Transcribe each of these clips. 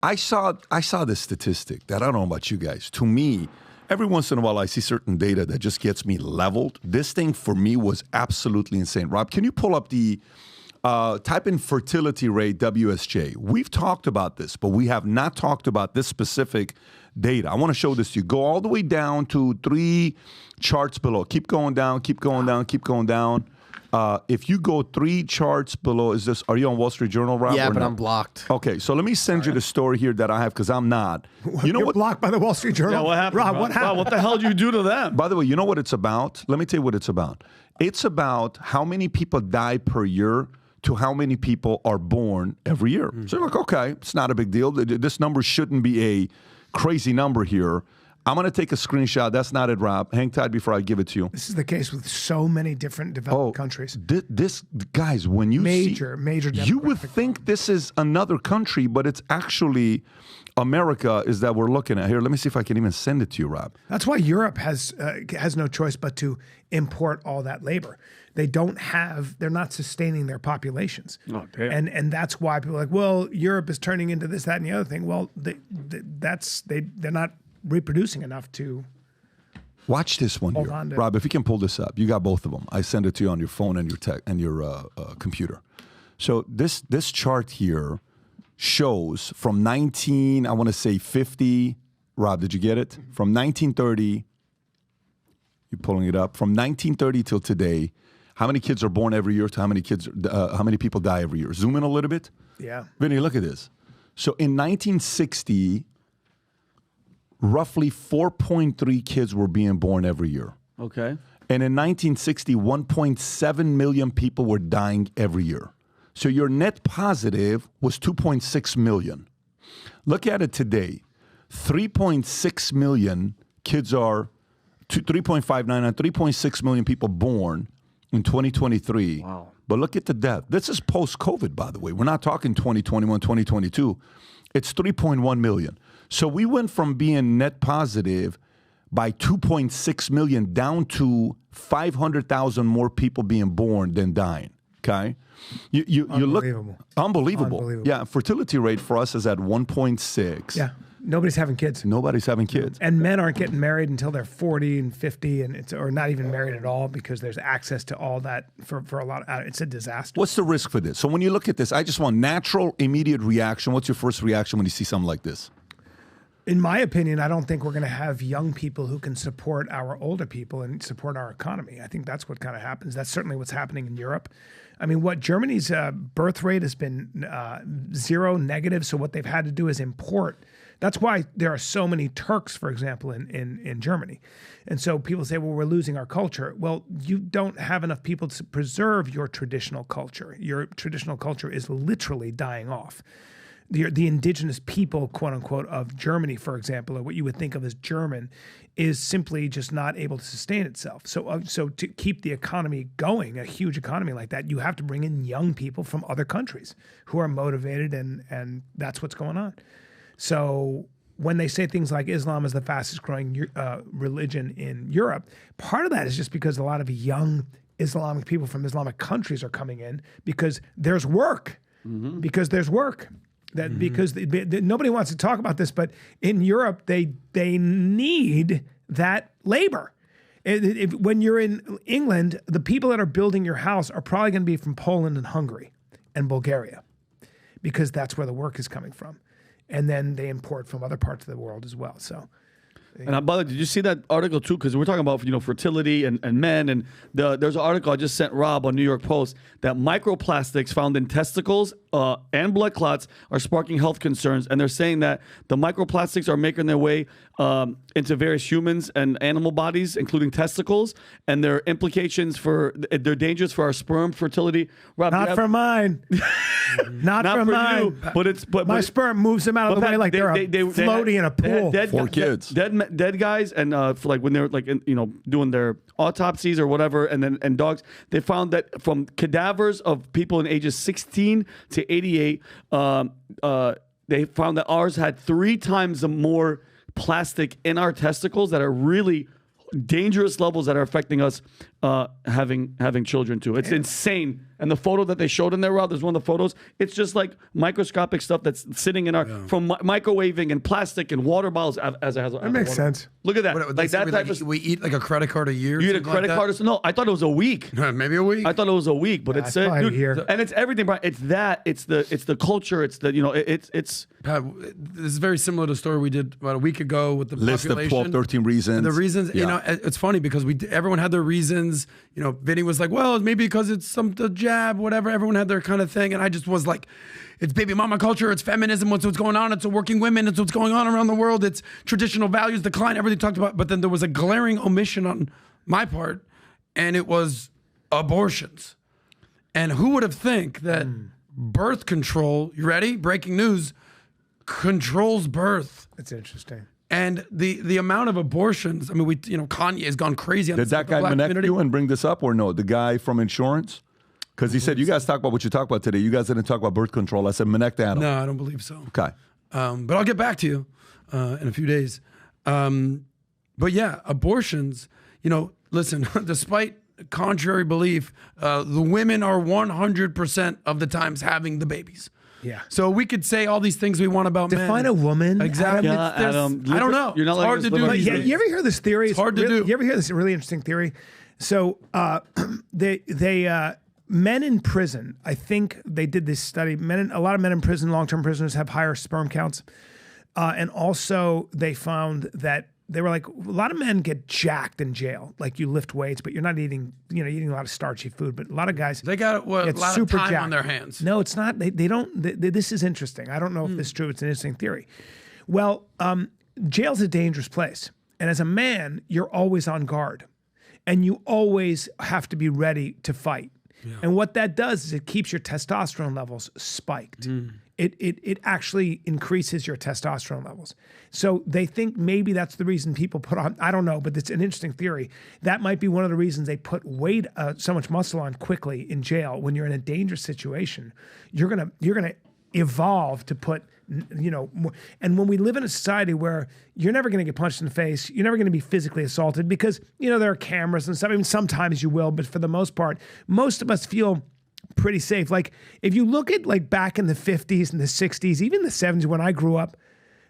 I saw this statistic that I don't know about you guys. To me, every once in a while I see certain data that just gets me leveled. This thing for me was absolutely insane. Rob, can you pull up the type in fertility rate WSJ? We've talked about this, but we have not talked about this specific data. I want to show this to you. Go all the way down to 3 charts below. Keep going down, keep going down, keep going down. If you go 3 charts below, are you on Wall Street Journal, Rob? Yeah, but I'm blocked. Okay, so let me send you the story here that I have because I'm not. You know You're blocked by the Wall Street Journal? Yeah, what happened? Rob, what happened? Rob, what the hell did you do to them? By the way, you know what it's about? Let me tell you what it's about. It's about how many people die per year to how many people are born every year. So you're like, okay, it's not a big deal. This number shouldn't be a crazy number here. I'm going to take a screenshot. That's not it, Rob. Hang tight before I give it to you. This is the case with so many different developed countries. This, guys, when you major you would think this is another country, but it's actually America is that we're looking at here. Let me see if I can even send it to you, Rob. That's why Europe has no choice but to import all that labor. They're not sustaining their populations. Oh, damn. And that's why people are like, well, Europe is turning into this, that, and the other thing. Well, they're not reproducing enough to watch this one here. Rob, if you can pull this up. You got both of them. I send it to you on your phone and your computer. So this chart here shows from 50. Rob, did you get it? From 1930, you're pulling it up. From 1930 till today, how many kids are born every year to how many people die every year? Zoom in a little bit. Yeah. Vinny, look at this. So in 1960, roughly 4.3 kids were being born every year. Okay. And in 1960, 1.7 million people were dying every year. So your net positive was 2.6 million. Look at it today. 3.6 million kids are 3.59 and 3.6 million people born in 2023. Wow. But look at the death. This is post-COVID, by the way. We're not talking 2021, 2022. It's 3.1 million. So we went from being net positive by 2.6 million down to 500,000 more people being born than dying. Okay? You look unbelievable. Yeah, fertility rate for us is at 1.6. Yeah. Nobody's having kids. Nobody's having kids. And men aren't getting married until they're 40 and 50 or not even married at all because there's access to all that for a lot. It's a disaster. What's the risk for this? So when you look at this, I just want natural, immediate reaction. What's your first reaction when you see something like this? In my opinion, I don't think we're going to have young people who can support our older people and support our economy. I think that's what kind of happens. That's certainly what's happening in Europe. I mean, what Germany's birth rate has been zero negative. So what they've had to do is import. That's why there are so many Turks, for example, in Germany. And so people say, well, we're losing our culture. Well, you don't have enough people to preserve your traditional culture. Your traditional culture is literally dying off. The indigenous people, quote unquote, of Germany, for example, or what you would think of as German, is simply just not able to sustain itself. So to keep the economy going, a huge economy like that, you have to bring in young people from other countries who are motivated, and that's what's going on. So when they say things like Islam is the fastest growing religion in Europe, part of that is just because a lot of young Islamic people from Islamic countries are coming in because there's work. Mm-hmm. Because there's work. Because nobody wants to talk about this, but in Europe, they need that labor. When you're in England, the people that are building your house are probably going to be from Poland and Hungary and Bulgaria because that's where the work is coming from. And then they import from other parts of the world as well. So, and by the way, did you see that article too? Because we're talking about fertility and men, and there's an article I just sent Rob on New York Post that microplastics found in testicles and blood clots are sparking health concerns, and they're saying that the microplastics are making their way into various humans and animal bodies, including testicles, and their implications they're dangerous for our sperm fertility. Rob, not for mine. Not for mine. You, but my sperm moves them out of the way like they're floating in a pool. Four kids. Dead guys, and like when they're doing their autopsies or whatever, and dogs, they found that from cadavers of people in ages 16 to 88, they found that ours had 3 times more plastic in our testicles that are really dangerous levels that are affecting us having children too. It's insane. And the photo that they showed in there, Rob, there's one of the photos. It's just like microscopic stuff that's sitting in our from microwaving and plastic and water bottles. As it has, That makes sense. Look at that. Like that type of. We eat like a credit card a year. You eat a credit card? No, I thought it was a week. Maybe a week. I thought it was a week, but it's probably a dude, year. and it's everything. Brian. It's that. It's the culture. It's the it's. Pat, this is very similar to the story we did about a week ago with the List of population. 12, 13 reasons. And the reasons, you know, it's funny because everyone had their reasons. You know, Vinny was like, well, maybe because it's the jab, whatever. Everyone had their kind of thing. And I just was like, it's baby mama culture. It's feminism. What's going on. It's working women. It's what's going on around the world. It's traditional values decline, everything talked about. But then there was a glaring omission on my part, and it was abortions. And who would have think that birth control, you ready? Breaking news, controls birth. That's interesting. And the amount of abortions, I mean, Kanye has gone crazy on Did that guy connect you and bring this up or no? The guy from insurance? Because he said, you guys talk about what you talk about today. You guys didn't talk about birth control. I said, Manek Dano. No, I don't believe so. Okay. But I'll get back to you in a few days. But yeah, abortions, listen, despite contrary belief, the women are 100% of the times having the babies. Yeah. So we could say all these things we want about men. Define a woman. Exactly. Adam. I don't know. You're not it's hard to do. But yeah, you ever hear this theory? It's hard to do. You ever hear this really interesting theory? So men in prison, I think they did this study. A lot of men in prison, long-term prisoners, have higher sperm counts, and also they found that they were like, a lot of men get jacked in jail. Like you lift weights, but you're not eating, eating a lot of starchy food. But a lot of guys, they got a lot of time on their hands. No, it's not. They don't. This is interesting. I don't know if this is true. It's an interesting theory. Well, jail's a dangerous place. And as a man, you're always on guard. And you always have to be ready to fight. Yeah. And what that does is it keeps your testosterone levels spiked. It actually increases your testosterone levels. So they think maybe that's the reason people put on, I don't know, but it's an interesting theory. That might be one of the reasons they put weight, so much muscle on quickly in jail. When you're in a dangerous situation, you're gonna evolve to put, and when we live in a society where you're never going to get punched in the face, you're never going to be physically assaulted because, there are cameras and stuff. I mean, sometimes you will, but for the most part, most of us feel pretty safe. Like if you look at like back in the 50s and the 60s, even the 70s when I grew up,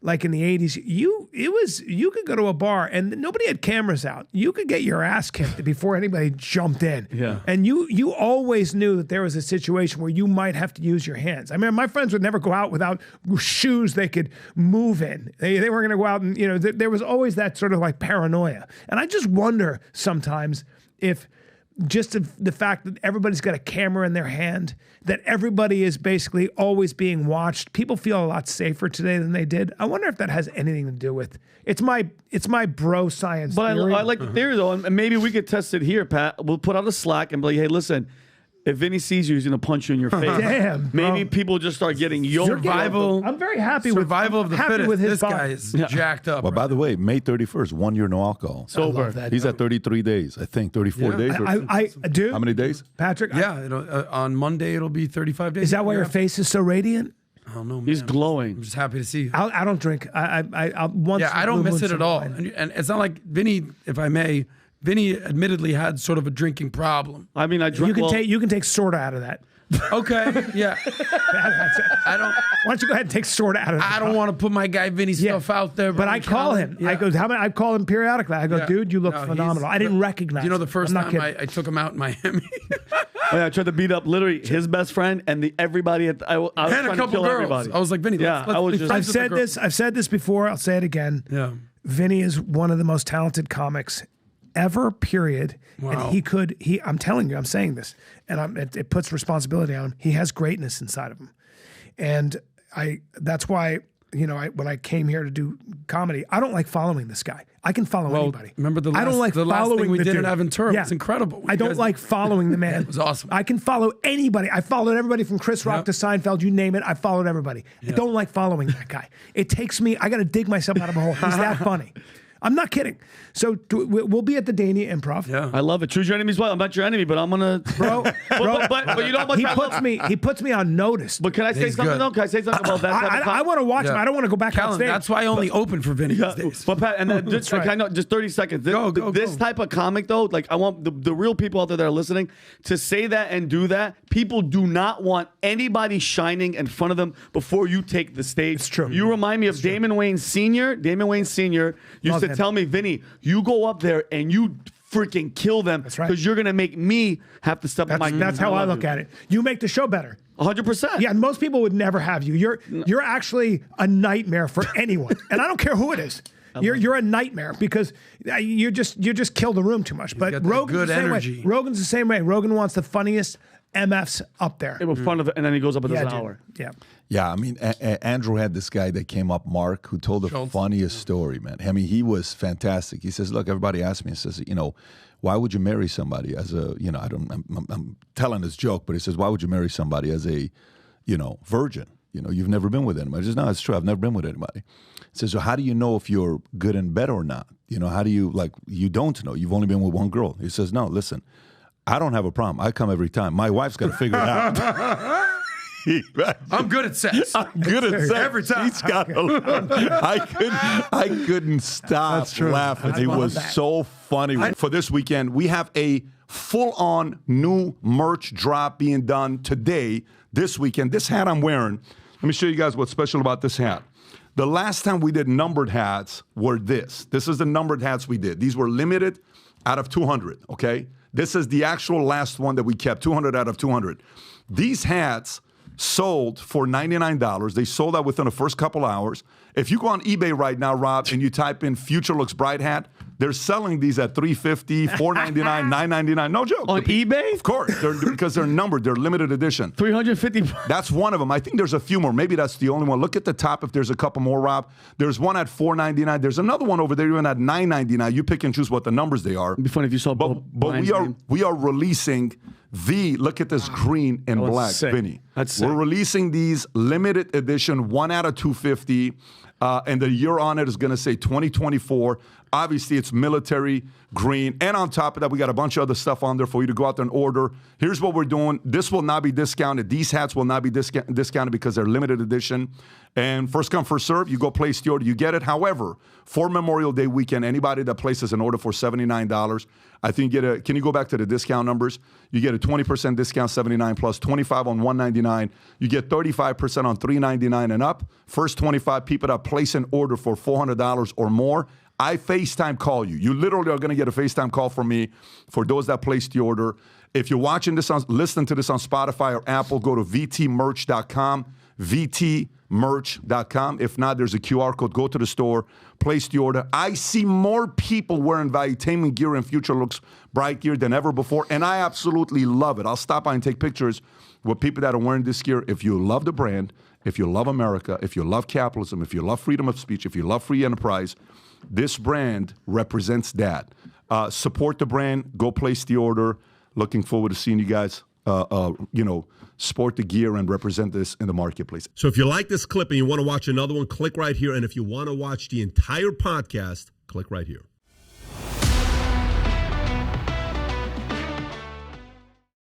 like in the 80s, you could go to a bar and nobody had cameras out. You could get your ass kicked before anybody jumped in. Yeah. And you always knew that there was a situation where you might have to use your hands. I mean, my friends would never go out without shoes they could move in. They were going to go out and, there was always that sort of like paranoia. And I just wonder sometimes if just the fact that everybody's got a camera in their hand, that everybody is basically always being watched. People feel a lot safer today than they did. I wonder if that has anything to do with it's my bro science. But theory. I like the theory though, and maybe we could test it here, Pat. We'll put out a Slack and be like, hey, listen. If Vinny sees you, he's gonna punch you in your face. Damn, maybe people just start getting survival. I'm very happy survival of the fittest. With his this guy is jacked up. Well, by the way, May 31st, 1 year no alcohol. Sober. He's at 33 days, I think, 34 days. I do. How many days? Patrick? Yeah, on Monday it'll be 35 days. Is that why your face is so radiant? I don't know, man. He's glowing. I'm just happy to see you. I don't drink. I once. Yeah, I don't miss it at all. And it's not like Vinny, if I may. Vinny admittedly had sort of a drinking problem. I mean, I drink. You can take soda out of that. Okay, yeah. I don't. Why don't you go ahead and take soda out of that? I don't want to put my guy Vinny's stuff out there. But I call him. Yeah. I call him periodically. I go, dude, you look phenomenal. I didn't recognize. You know, the first time I took him out in Miami. I tried to beat up literally his best friend and everybody at. I was and trying a couple to kill girls. everybody. I was like, Vinny. I've said this before. I'll say it again. Yeah. Vinny is one of the most talented comics ever, period. Wow. And I'm telling you, I'm saying this, and it puts responsibility on him. He has greatness inside of him. And that's why, when I came here to do comedy, I don't like following this guy. I can follow anybody. Remember I don't like the last following thing we the did dude. in Aventura? Yeah. It's incredible. I don't like following the man. It was awesome. I can follow anybody. I followed everybody from Chris Rock to Seinfeld, you name it. I followed everybody. I don't like following that guy. It takes me, I got to dig myself out of a hole. He's that funny. I'm not kidding. So we'll be at the Dania Improv. Yeah. I love it. Choose your enemies well. I'm not your enemy, but I'm gonna. Bro, but you know how much he puts me on notice. But can I say He's something good. though? Can I say something about that? Type of I want to watch him. I don't want to go back on Callen, stage. that's why I only open for Vinny these days. But Pat, and then just right. I know, just 30 seconds. This Go. type of comic though, like I want the real people out there that are listening to say that and do that. People do not want anybody shining in front of them before you take the stage. It's true. You remind me of Damon Wayans Sr. Damon Wayans Sr. used Love to him. tell me, Vinny, you go up there and you freaking kill them That's right. because you're gonna make me have to step on my. That's how I look at it. You make the show better. 100%. Yeah, most people would never have you. You're actually a nightmare for anyone, and I don't care who it is. You're a nightmare because you just kill the room too much. But got that Rogan's good the same energy. way. Rogan's the same way. Rogan wants the funniest MFs up there. In front of it, and then he goes up and does an dude. hour. Yeah. Yeah, I mean, Andrew had this guy that came up, Mark, who told the funniest story, man. I mean, he was fantastic. He says, look, everybody asks me, he says, why would you marry somebody as a, I'm telling this joke, but he says, why would you marry somebody as a, virgin? You've never been with anybody. He says, no, it's true. I've never been with anybody. He says, so how do you know if you're good in bed or not? How do you, you don't know. You've only been with one girl. He says, no, listen, I don't have a problem. I come every time. My wife's got to figure it out. I'm good at sex. I'm good at sex. Every time. He's got I couldn't stop laughing. It was so funny. For this weekend, we have a full-on new merch drop being done today, this weekend. This hat I'm wearing, let me show you guys what's special about this hat. The last time we did numbered hats were this. This is the numbered hats we did. These were limited out of 200, okay? This is the actual last one that we kept, 200 out of 200. These hats sold for $99. They sold out within the first couple hours. If you go on eBay right now, Rob, and you type in Future Looks Bright hat, they're selling these at $350, $499, $999. No joke. On eBay? Of course, because they're numbered. They're limited edition. 350. That's one of them. I think there's a few more. Maybe that's the only one. Look at the top if there's a couple more, Rob. There's one at $499. There's another one over there even at $999. You pick and choose what the numbers they are. It'd be funny if you saw But we are releasing look at this green and black, sick. Vinny. That's sick. We're releasing these limited edition, 1 out of 250. And the year on it is going to say 2024. Obviously, it's military green. And on top of that, we got a bunch of other stuff on there for you to go out there and order. Here's what we're doing. This will not be discounted. These hats will not be discounted because they're limited edition. And first come, first serve. You go place the order, you get it. However, for Memorial Day weekend, anybody that places an order for $79, I think can you go back to the discount numbers? You get a 20% discount, 79 plus, 25 on 199. You get 35% on 399 and up. First 25 people that place an order for $400 or more, I FaceTime call you. You literally are going to get a FaceTime call from me for those that placed the order. If you're watching this, listening to this on Spotify or Apple, go to vtmerch.com, vtmerch.com. If not, there's a QR code. Go to the store, place the order. I see more people wearing Valuetainment gear and Future Looks Bright gear than ever before, and I absolutely love it. I'll stop by and take pictures with people that are wearing this gear. If you love the brand, if you love America, if you love capitalism, if you love freedom of speech, if you love free enterprise, this brand represents that. Support the brand. Go place the order. Looking forward to seeing you guys, sport the gear and represent this in the marketplace. So if you like this clip and you want to watch another one, click right here. And if you want to watch the entire podcast, click right here.